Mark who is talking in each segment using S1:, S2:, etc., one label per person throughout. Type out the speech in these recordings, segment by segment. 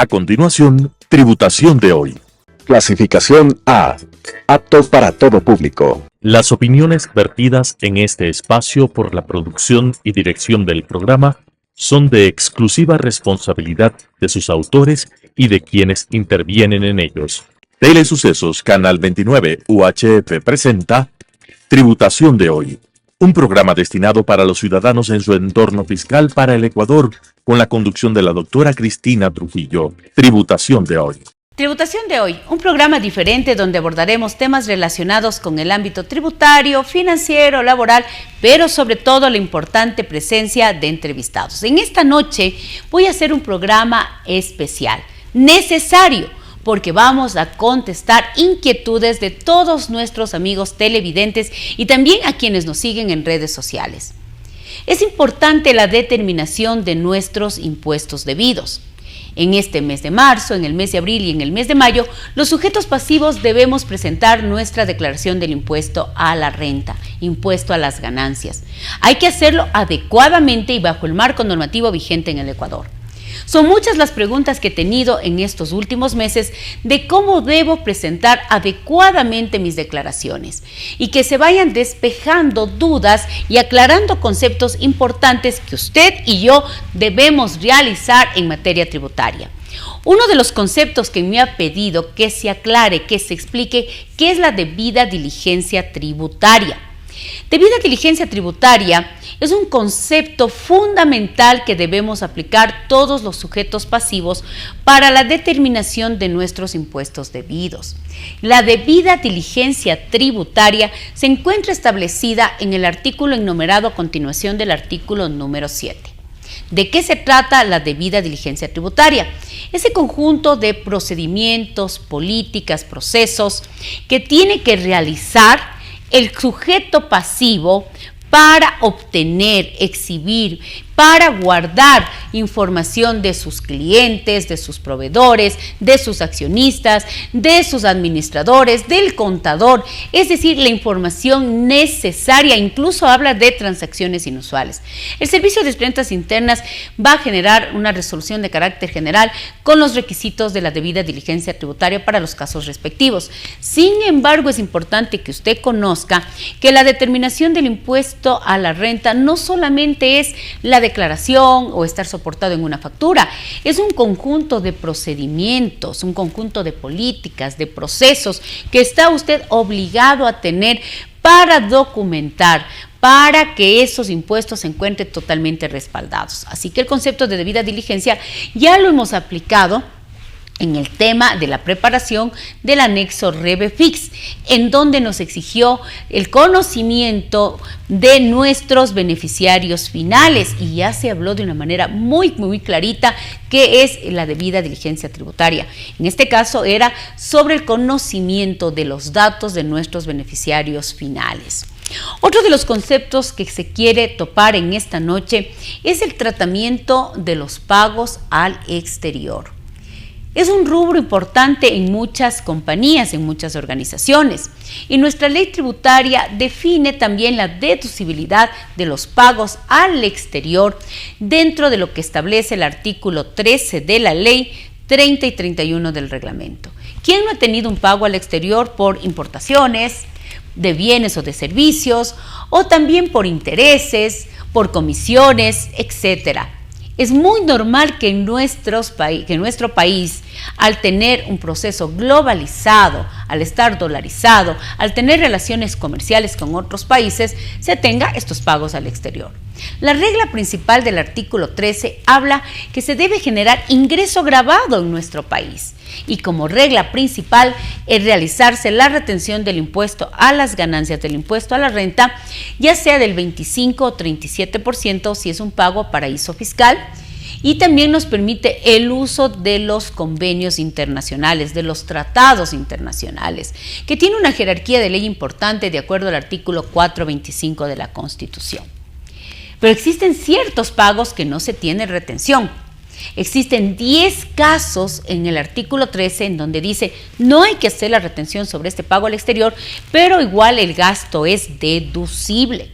S1: A continuación, tributación de hoy.
S2: Clasificación A. Apto para todo público.
S1: Las opiniones vertidas en este espacio por la producción y dirección del programa son de exclusiva responsabilidad de sus autores y de quienes intervienen en ellos. Telesucesos Canal 29 UHF presenta Tributación de hoy, un programa destinado para los ciudadanos en su entorno fiscal para el Ecuador, con la conducción de la doctora Cristina Trujillo. Tributación de hoy.
S3: Tributación de hoy, un programa diferente donde abordaremos temas relacionados con el ámbito tributario, financiero, laboral, pero sobre todo la importante presencia de entrevistados. En esta noche voy a hacer un programa especial, necesario, porque vamos a contestar inquietudes de todos nuestros amigos televidentes y también a quienes nos siguen en redes sociales. Es importante la determinación de nuestros impuestos debidos. En este mes de marzo, en el mes de abril y en el mes de mayo, los sujetos pasivos debemos presentar nuestra declaración del impuesto a la renta, impuesto a las ganancias. Hay que hacerlo adecuadamente y bajo el marco normativo vigente en el Ecuador. Son muchas las preguntas que he tenido en estos últimos meses de cómo debo presentar adecuadamente mis declaraciones y que se vayan despejando dudas y aclarando conceptos importantes que usted y yo debemos realizar en materia tributaria. Uno de los conceptos que me ha pedido que se aclare, que se explique qué es la debida diligencia tributaria. Debida diligencia tributaria es un concepto fundamental que debemos aplicar todos los sujetos pasivos para la determinación de nuestros impuestos debidos. La debida diligencia tributaria se encuentra establecida en el artículo enumerado a continuación del artículo número 7. ¿De qué se trata la debida diligencia tributaria? Ese conjunto de procedimientos, políticas, procesos que tiene que realizar el sujeto pasivo para obtener, exhibir, para guardar información de sus clientes, de sus proveedores, de sus accionistas, de sus administradores, del contador, es decir, la información necesaria, incluso habla de transacciones inusuales. El Servicio de Rentas Internas va a generar una resolución de carácter general con los requisitos de la debida diligencia tributaria para los casos respectivos. Sin embargo, es importante que usted conozca que la determinación del impuesto a la renta no solamente es la declaración o estar soportado en una factura, es un conjunto de procedimientos, un conjunto de políticas, de procesos que está usted obligado a tener para documentar, para que esos impuestos se encuentren totalmente respaldados. Así que el concepto de debida diligencia ya lo hemos aplicado en el tema de la preparación del anexo REBEFIX, en donde nos exigió el conocimiento de nuestros beneficiarios finales y ya se habló de una manera muy clarita qué es la debida diligencia tributaria. En este caso era sobre el conocimiento de los datos de nuestros beneficiarios finales. Otro de los conceptos que se quiere topar en esta noche es el tratamiento de los pagos al exterior. Es un rubro importante en muchas compañías, en muchas organizaciones, y nuestra ley tributaria define también la deducibilidad de los pagos al exterior dentro de lo que establece el artículo 13 de la ley 30 y 31 del reglamento. ¿Quién no ha tenido un pago al exterior por importaciones de bienes o de servicios, o también por intereses, por comisiones, etcétera? Es muy normal que en nuestro país, al tener un proceso globalizado, al estar dolarizado, al tener relaciones comerciales con otros países, se tenga estos pagos al exterior. La regla principal del artículo 13 habla que se debe generar ingreso grabado en nuestro país y como regla principal es realizarse la retención del impuesto a las ganancias del impuesto a la renta, ya sea del 25 o 37% si es un pago a paraíso fiscal, y también nos permite el uso de los convenios internacionales, de los tratados internacionales, que tiene una jerarquía de ley importante de acuerdo al artículo 425 de la Constitución. Pero existen ciertos pagos que no se tiene retención. Existen 10 casos en el artículo 13 en donde dice no hay que hacer la retención sobre este pago al exterior, pero igual el gasto es deducible.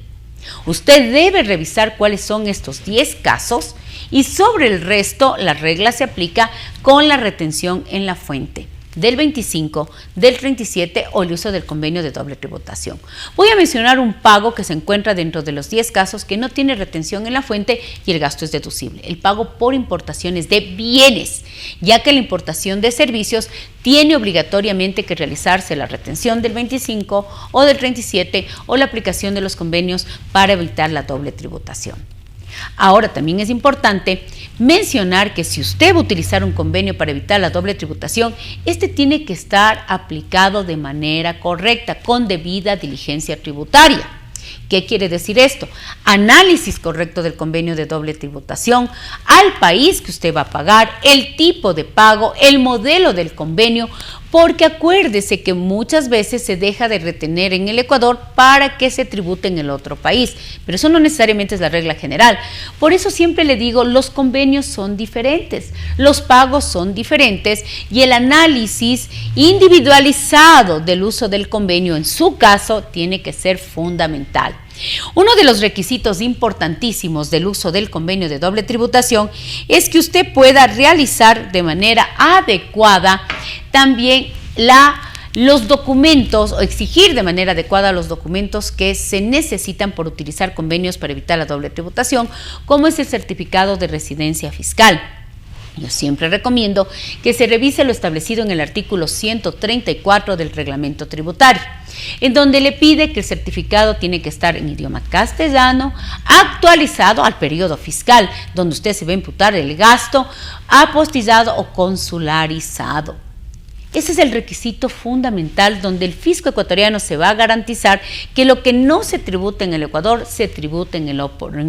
S3: Usted debe revisar cuáles son estos 10 casos y sobre el resto la regla se aplica con la retención en la fuente del 25, del 37 o el uso del convenio de doble tributación. Voy a mencionar un pago que se encuentra dentro de los 10 casos que no tiene retención en la fuente y el gasto es deducible. El pago por importaciones de bienes, ya que la importación de servicios tiene obligatoriamente que realizarse la retención del 25 o del 37 o la aplicación de los convenios para evitar la doble tributación. Ahora, también es importante mencionar que si usted va a utilizar un convenio para evitar la doble tributación, este tiene que estar aplicado de manera correcta, con debida diligencia tributaria. ¿Qué quiere decir esto? Análisis correcto del convenio de doble tributación, al país que usted va a pagar, el tipo de pago, el modelo del convenio, porque acuérdese que muchas veces se deja de retener en el Ecuador para que se tribute en el otro país, pero eso no necesariamente es la regla general. Por eso siempre le digo, los convenios son diferentes, los pagos son diferentes y el análisis individualizado del uso del convenio en su caso tiene que ser fundamental. Uno de los requisitos importantísimos del uso del convenio de doble tributación es que usted pueda realizar de manera adecuada también los documentos o exigir de manera adecuada los documentos que se necesitan por utilizar convenios para evitar la doble tributación, como es el certificado de residencia fiscal. Yo siempre recomiendo que se revise lo establecido en el artículo 134 del reglamento tributario, en donde le pide que el certificado tiene que estar en idioma castellano, actualizado al periodo fiscal, donde usted se va a imputar el gasto, apostillado o consularizado. Ese es el requisito fundamental donde el fisco ecuatoriano se va a garantizar que lo que no se tributa en el Ecuador se tribute en el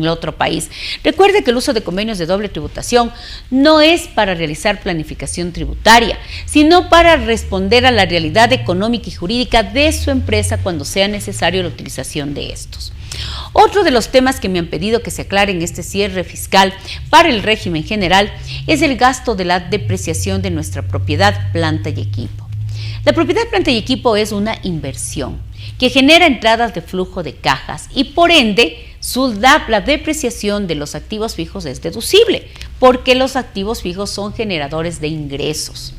S3: otro país. Recuerde que el uso de convenios de doble tributación no es para realizar planificación tributaria, sino para responder a la realidad económica y jurídica de su empresa cuando sea necesario la utilización de estos. Otro de los temas que me han pedido que se aclare en este cierre fiscal para el régimen general es el gasto de la depreciación de nuestra propiedad, planta y equipo. La propiedad, planta y equipo es una inversión que genera entradas de flujo de cajas y por ende la depreciación de los activos fijos es deducible porque los activos fijos son generadores de ingresos.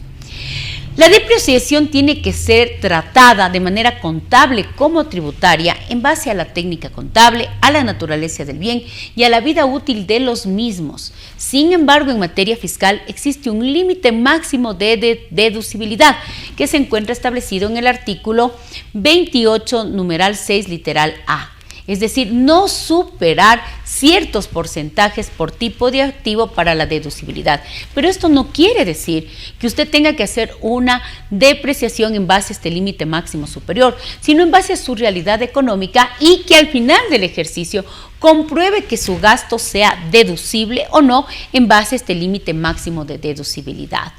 S3: La depreciación tiene que ser tratada de manera contable como tributaria en base a la técnica contable, a la naturaleza del bien y a la vida útil de los mismos. Sin embargo, en materia fiscal existe un límite máximo de deducibilidad que se encuentra establecido en el artículo 28, numeral 6, literal A. Es decir, no superar ciertos porcentajes por tipo de activo para la deducibilidad. Pero esto no quiere decir que usted tenga que hacer una depreciación en base a este límite máximo superior, sino en base a su realidad económica y que al final del ejercicio compruebe que su gasto sea deducible o no en base a este límite máximo de deducibilidad.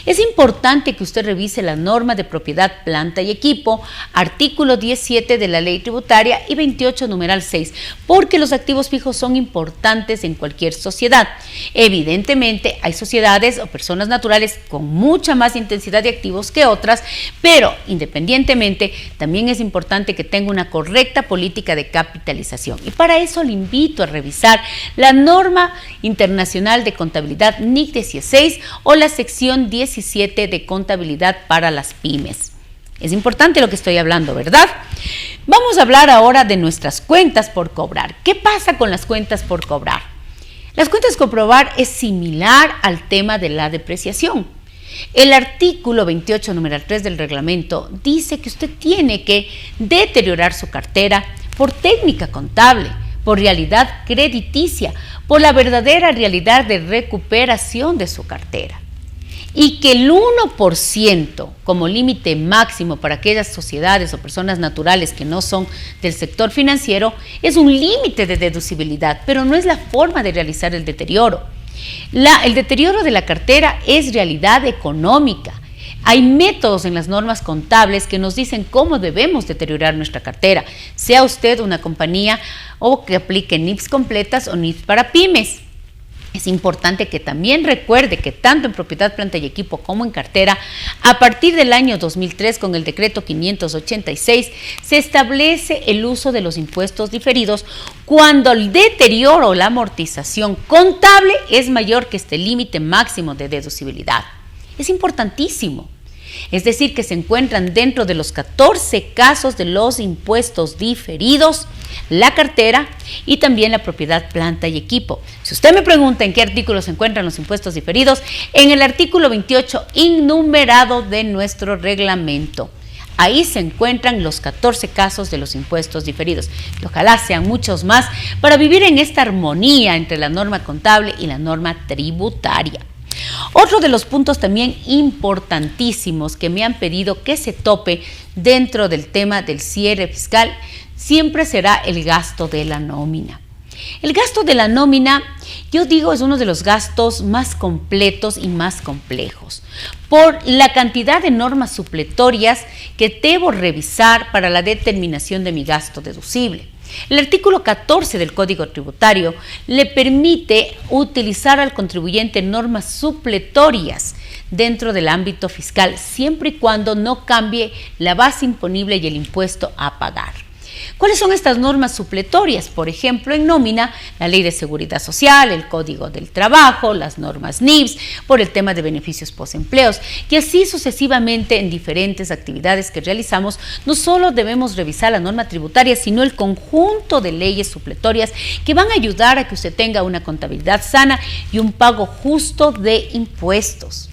S3: Es importante que usted revise la norma de propiedad, planta y equipo, artículo 17 de la ley tributaria y 28, numeral 6, porque los activos fijos son importantes en cualquier sociedad. Evidentemente, hay sociedades o personas naturales con mucha más intensidad de activos que otras, pero independientemente, también es importante que tenga una correcta política de capitalización. Y para eso le invito a revisar la norma internacional de contabilidad NIC 16 o la sección 17 de contabilidad para las pymes. Es importante lo que estoy hablando, ¿verdad? Vamos a hablar ahora de nuestras cuentas por cobrar. ¿Qué pasa con las cuentas por cobrar? Las cuentas por cobrar es similar al tema de la depreciación. El artículo 28, numeral 3 del reglamento dice que usted tiene que deteriorar su cartera por técnica contable, por realidad crediticia, por la verdadera realidad de recuperación de su cartera. Y que el 1% como límite máximo para aquellas sociedades o personas naturales que no son del sector financiero es un límite de deducibilidad, pero no es la forma de realizar el deterioro. El deterioro de la cartera es realidad económica. Hay métodos en las normas contables que nos dicen cómo debemos deteriorar nuestra cartera, sea usted una compañía o que aplique NIPS completas o NIPS para pymes. Es importante que también recuerde que tanto en propiedad, planta y equipo como en cartera, a partir del año 2003, con el decreto 586, se establece el uso de los impuestos diferidos cuando el deterioro o la amortización contable es mayor que este límite máximo de deducibilidad. Es importantísimo. Es decir, que se encuentran dentro de los 14 casos de los impuestos diferidos, la cartera y también la propiedad, planta y equipo. Si usted me pregunta en qué artículo se encuentran los impuestos diferidos, en el artículo 28 innumerado de nuestro reglamento. Ahí se encuentran los 14 casos de los impuestos diferidos. Y ojalá sean muchos más para vivir en esta armonía entre la norma contable y la norma tributaria. Otro de los puntos también importantísimos que me han pedido que se tope dentro del tema del cierre fiscal siempre será el gasto de la nómina. El gasto de la nómina, yo digo, es uno de los gastos más completos y más complejos por la cantidad de normas supletorias que debo revisar para la determinación de mi gasto deducible. El artículo 14 del Código Tributario le permite utilizar al contribuyente normas supletorias dentro del ámbito fiscal, siempre y cuando no cambie la base imponible y el impuesto a pagar. ¿Cuáles son estas normas supletorias? Por ejemplo, en nómina, la Ley de Seguridad Social, el Código del Trabajo, las normas NIPS, por el tema de beneficios postempleos, y así sucesivamente en diferentes actividades que realizamos. No solo debemos revisar la norma tributaria, sino el conjunto de leyes supletorias que van a ayudar a que usted tenga una contabilidad sana y un pago justo de impuestos.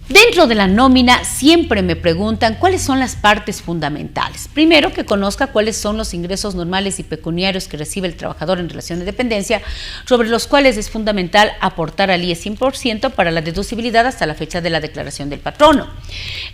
S3: Dentro de la nómina siempre me preguntan cuáles son las partes fundamentales. Primero, que conozca cuáles son los ingresos normales y pecuniarios que recibe el trabajador en relación de dependencia, sobre los cuales es fundamental aportar al IE 100% para la deducibilidad hasta la fecha de la declaración del patrono.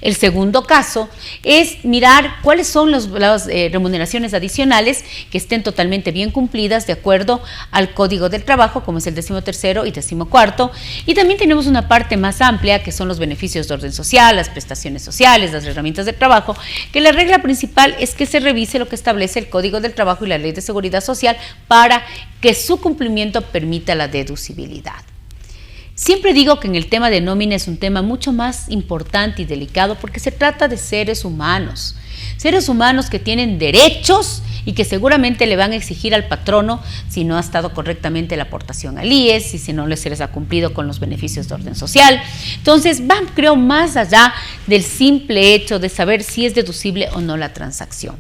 S3: El segundo caso es mirar cuáles son las remuneraciones adicionales que estén totalmente bien cumplidas de acuerdo al Código del Trabajo, como es el 13º y 14º. Y también tenemos una parte más amplia que son los beneficios de orden social, las prestaciones sociales, las herramientas de trabajo, que la regla principal es que se revise lo que establece el Código del Trabajo y la Ley de Seguridad Social para que su cumplimiento permita la deducibilidad. Siempre digo que en el tema de nómina es un tema mucho más importante y delicado porque se trata de seres humanos que tienen derechos y que seguramente le van a exigir al patrono si no ha estado correctamente la aportación al IES y si no se les ha cumplido con los beneficios de orden social. Entonces van, creo, más allá del simple hecho de saber si es deducible o no la transacción.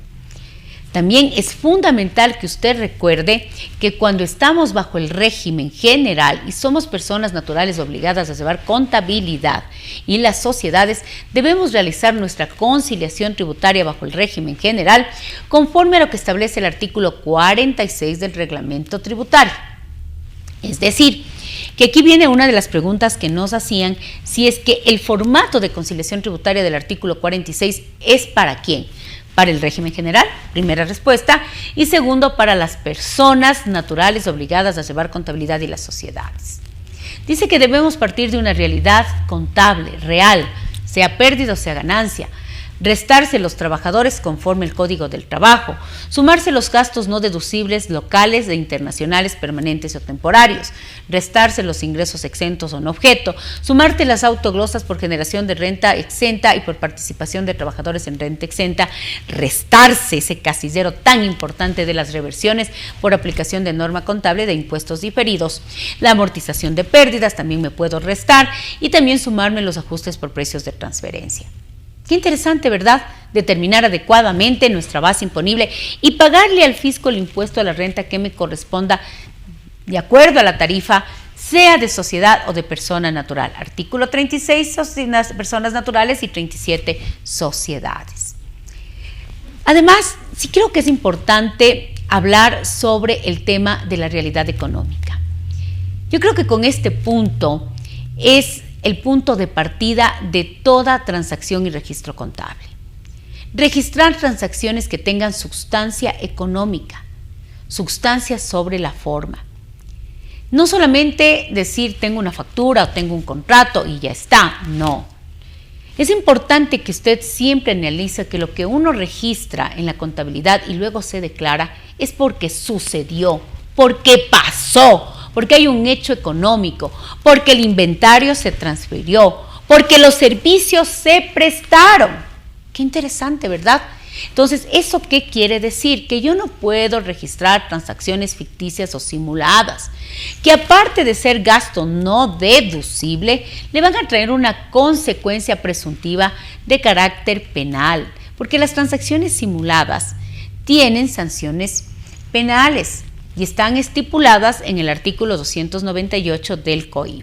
S3: También es fundamental que usted recuerde que cuando estamos bajo el régimen general y somos personas naturales obligadas a llevar contabilidad y las sociedades, debemos realizar nuestra conciliación tributaria bajo el régimen general conforme a lo que establece el artículo 46 del reglamento tributario. Es decir, que aquí viene una de las preguntas que nos hacían, si es que el formato de conciliación tributaria del artículo 46 es para quién. Para el régimen general, primera respuesta, y segundo, para las personas naturales obligadas a llevar contabilidad y las sociedades. Dice que debemos partir de una realidad contable, real, sea pérdida o sea ganancia, restarse los trabajadores conforme el Código del Trabajo, sumarse los gastos no deducibles locales e internacionales permanentes o temporarios, restarse los ingresos exentos o no objeto, sumarte las autoglosas por generación de renta exenta y por participación de trabajadores en renta exenta, restarse ese casillero tan importante de las reversiones por aplicación de norma contable de impuestos diferidos, la amortización de pérdidas también me puedo restar y también sumarme los ajustes por precios de transferencia. Qué interesante, ¿verdad? Determinar adecuadamente nuestra base imponible y pagarle al fisco el impuesto a la renta que me corresponda de acuerdo a la tarifa, sea de sociedad o de persona natural. Artículo 36, personas naturales, y 37, sociedades. Además, sí creo que es importante hablar sobre el tema de la realidad económica. Yo creo que con este punto es el punto de partida de toda transacción y registro contable. Registrar transacciones que tengan sustancia económica, sustancia sobre la forma. No solamente decir tengo una factura o tengo un contrato y ya está, no. Es importante que usted siempre analice que lo que uno registra en la contabilidad y luego se declara es porque sucedió, porque pasó, porque hay un hecho económico, porque el inventario se transfirió, porque los servicios se prestaron. Qué interesante, ¿verdad? Entonces, ¿eso qué quiere decir? Que yo no puedo registrar transacciones ficticias o simuladas, que aparte de ser gasto no deducible, le van a traer una consecuencia presuntiva de carácter penal, porque las transacciones simuladas tienen sanciones penales y están estipuladas en el artículo 298 del COI.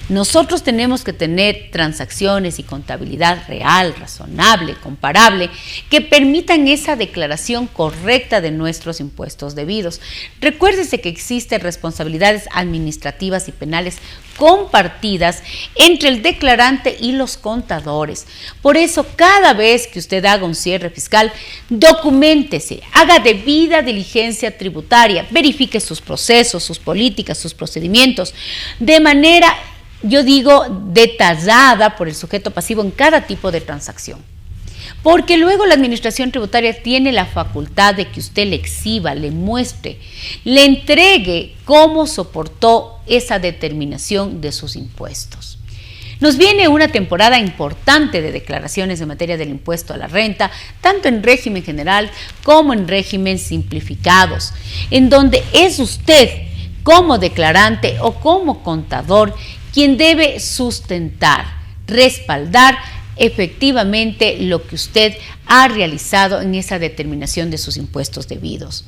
S3: Nosotros tenemos que tener transacciones y contabilidad real, razonable, comparable, que permitan esa declaración correcta de nuestros impuestos debidos. Recuérdese que existen responsabilidades administrativas y penales compartidas entre el declarante y los contadores. Por eso, cada vez que usted haga un cierre fiscal, documéntese, haga debida diligencia tributaria, verifique sus procesos, sus políticas, sus procedimientos, de manera, yo digo, detallada por el sujeto pasivo en cada tipo de transacción. Porque luego la administración tributaria tiene la facultad de que usted le exhiba, le muestre, le entregue cómo soportó esa determinación de sus impuestos. Nos viene una temporada importante de declaraciones en materia del impuesto a la renta, tanto en régimen general como en régimen simplificados, en donde es usted como declarante o como contador quien debe sustentar, respaldar efectivamente lo que usted ha realizado en esa determinación de sus impuestos debidos.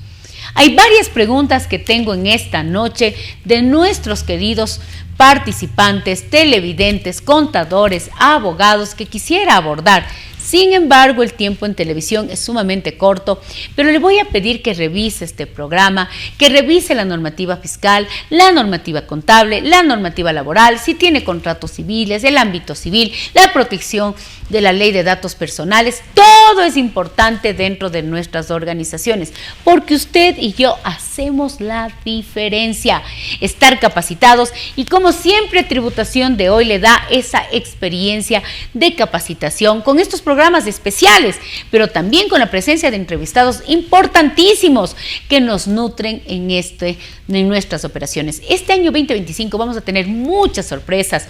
S3: Hay varias preguntas que tengo en esta noche de nuestros queridos participantes, televidentes, contadores, abogados que quisiera abordar. Sin embargo, el tiempo en televisión es sumamente corto, pero le voy a pedir que revise este programa, que revise la normativa fiscal, la normativa contable, la normativa laboral, si tiene contratos civiles, el ámbito civil, la protección de la ley de datos personales. Todo es importante dentro de nuestras organizaciones, porque usted y yo hacemos la diferencia. Estar capacitados y, como siempre, Tributación de Hoy le da esa experiencia de capacitación con estos programas especiales, pero también con la presencia de entrevistados importantísimos que nos nutren en nuestras operaciones. Este año 2025 vamos a tener muchas sorpresas.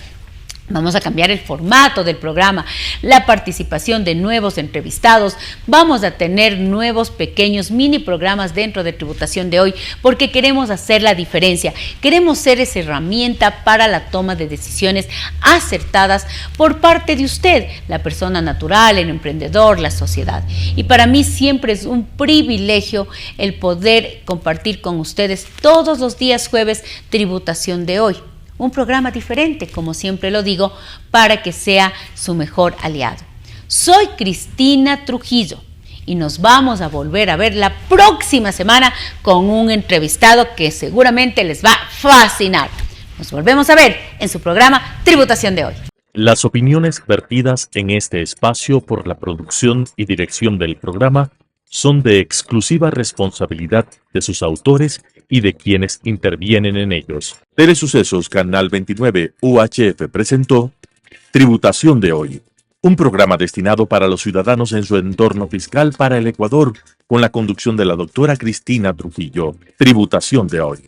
S3: Vamos a cambiar el formato del programa, la participación de nuevos entrevistados, vamos a tener nuevos pequeños mini programas dentro de Tributación de Hoy, porque queremos hacer la diferencia, queremos ser esa herramienta para la toma de decisiones acertadas por parte de usted, la persona natural, el emprendedor, la sociedad. Y para mí siempre es un privilegio el poder compartir con ustedes todos los días jueves Tributación de Hoy. Un programa diferente, como siempre lo digo, para que sea su mejor aliado. Soy Cristina Trujillo y nos vamos a volver a ver la próxima semana con un entrevistado que seguramente les va a fascinar. Nos volvemos a ver en su programa Tributación de Hoy.
S1: Las opiniones vertidas en este espacio por la producción y dirección del programa son de exclusiva responsabilidad de sus autores y de quienes intervienen en ellos.
S2: Telesucesos Canal 29 UHF presentó Tributación de Hoy, un programa destinado para los ciudadanos en su entorno fiscal para el Ecuador, con la conducción de la doctora Cristina Trujillo. Tributación de Hoy.